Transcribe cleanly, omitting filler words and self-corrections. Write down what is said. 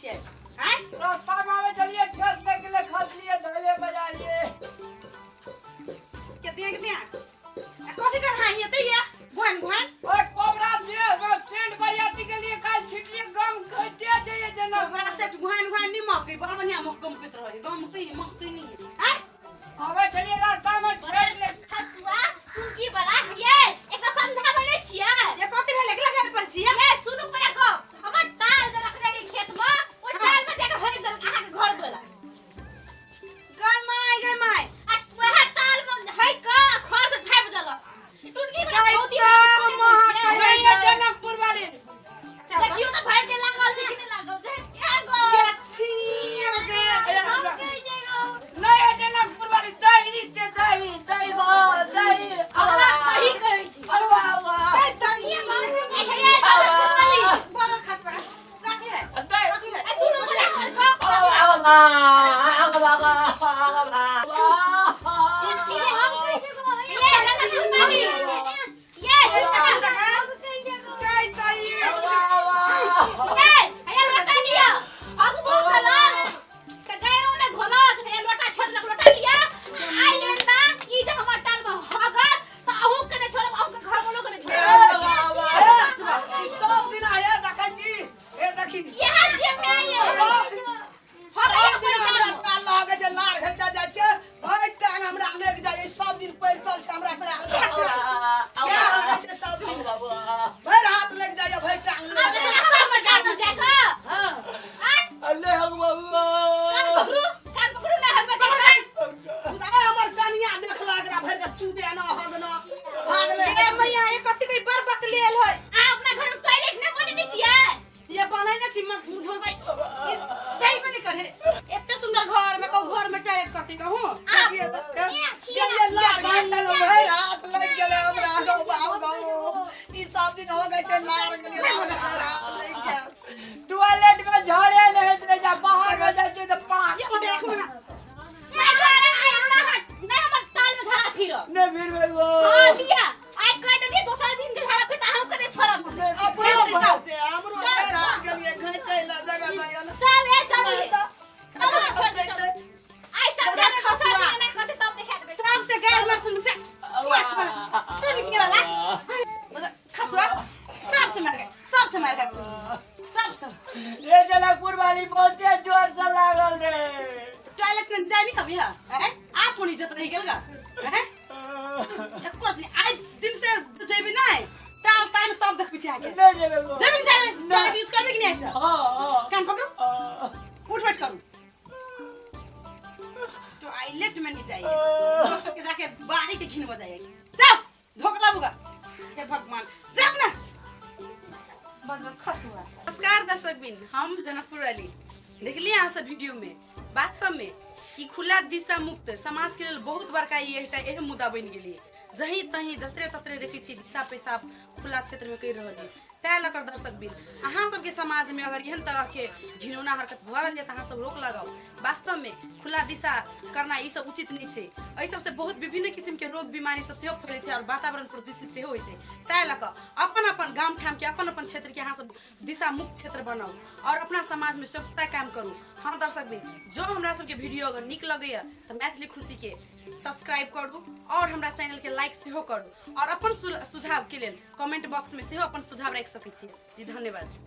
छिए हैं रास्ता में आवे चलिए ठेस दे के लिए खस लिए धैले बजा लिए कितने कथि कर हां ये तैया घुन घुन ओए कोबरा दिए बस सेंड बरियाती के लिए काल छिटलिए गम कहते चाहिए जना बड़ा से घुन घुन नहीं मौके बड़ा बढ़िया मौका मुकत रहे गम कहीं मौके नहीं हैं आवे चलिए रास्ता में ठेस ले हसुआ तू की बला ये एकरा समझाबे नै छियै ये कथि भेल एकला घर पर छिए ये सुनु पड़े को हमर ताल जे रखले रे खेत में ओ ताल में जाके भरि दल अहाँ के घर बोला गई माय आ वह ताल में है का खर से झाप देल टूट गई बला होती नहीं है जनकपुर वाली देखियो तो भरि दे लागल छै कि नहीं लागल छै क्या गो ये छी गे हम कहि जाइयो नहीं जनकपुर वाली दही से दही गो दही हमरा कहि कहै छी अरे वाह वाह ए तनी ये बात है ये वाली बोल खस बड़ा कथि है दही ए सुनु पड़े कर को ये हम कहि जगो ये वाली ये सुनु हम कहि जगो गई तई ये आया लोटा दिया आगु बहुत कला त गैरो में घोला ये लोटा छोड़ लग लोटा दिया आई लेना ई जब हमर टाल में होगा त अहू के ने छोड़ अहू के घर वालों के ने छोड़ सब दिन आया देखा जी ए देखी ये हाथ जे में आए सब दिन हमरा काल लागे छै लार घचा जाय छै भर टांग हमरा लेग जाय सब दिन पैर पल छै हमरा क्या होय छै सब दिन भर हाथ लग जाय भर टांग आज लेग के हमर गाड़ में जाका हां आ अल्ले हो बाबू कान पकड़ू ना हल में जाका खुदा हमर कनिया देखला एकरा भर के चुबे ना हगना भाग ले ए मैया ये कथि कई बर बक लेल है आ अपना घर में टॉयलेट न बने छियै ये बनाई ना छी मत मुझो जाई बने करे इतने सुंदर घर में कहूं घर में टॉयलेट करती कहूं ये लार घचा लो भर हाथ लग गेले हमरा बाबू ई सब दिन हो गए छै लार गेले भर हाथ लग गया टॉयलेट में झाड़े नहीं दे जा बाहर हो जाय छै त पांच ये देख ना मैं घर आया ना नहीं हमर ताल में झाड़ा फिर ने फिर गो हां लिया आई कह दे दोसर दिन के झाड़ा फिर हम करे छोड़ा अपने हमरो पैर हाथ गेलिए घचै ला जगह दरिया ना चल ए चल अब छोड़ दे चल आई सब जगह खसर नहीं करते तब दिखा देबे सबसे गैर में सुन से तू निकले वाला मतलब खसवा सबसे मार गए सबसे ये जनकपुर वाली बहुत जोर से लागल रे टॉयलेट में जानी कभी है आप कोनी जत रही गेलगा हैं एक कोर्स नहीं आज दिन से जेबी नहीं टाल टाइम तब देख पीछे आके ले जेबे गो जमीन जाने यूज करबे कि नहीं ऐसा हां कान पकड़ो उठ बैठ करूं टॉयलेट में नहीं जाइए लोग सबके जाके बारी के घिन बजाएगी जाओ धोकला बुगा हे भगवान जाओ ना बस खस हुआ नमस्कार दर्शक बिन हम जनकपुर वाली देखलिए यहाँ सब वीडियो में वास्तव में कि खुला दिशा मुक्त समाज के लिए बहुत बड़का ये मुद्दा बन गई जही तही जतरे ततरे देखी छी दिशा पेशाब खुला क्षेत्र में कर रही तै लकर दर्शक बिन अहाँ सबके समाज में अगर एहन तरह के घिनौना हरकत भ रही है तो अहाँ सब रोक लगाओ वास्तव में खुला दिशा करना ये सब उचित नहीं है एहि सबसे बहुत विभिन्न किस्म के रोग बीमारी सब सेहो फैले छै और वातावरण प्रदूषित सेहो होइ छै तै लकर अपन अपन गाम ठाम के अपन अपन क्षेत्र के अहाँ सब दिशा मुक्त क्षेत्र बनाओ और अपना समाज में स्वच्छता काम करू हम दर्शक बिन जो हमरा सबके वीडियो अगर निक लगैया तो मैथिली खुशी के सब्सक्राइब करू और हमरा चैनल के लाइक सेहो करू और अपन सुझाव के लेल कमेंट बॉक्स में सेहो अपन सुझाव रख सकै छी जी धन्यवाद।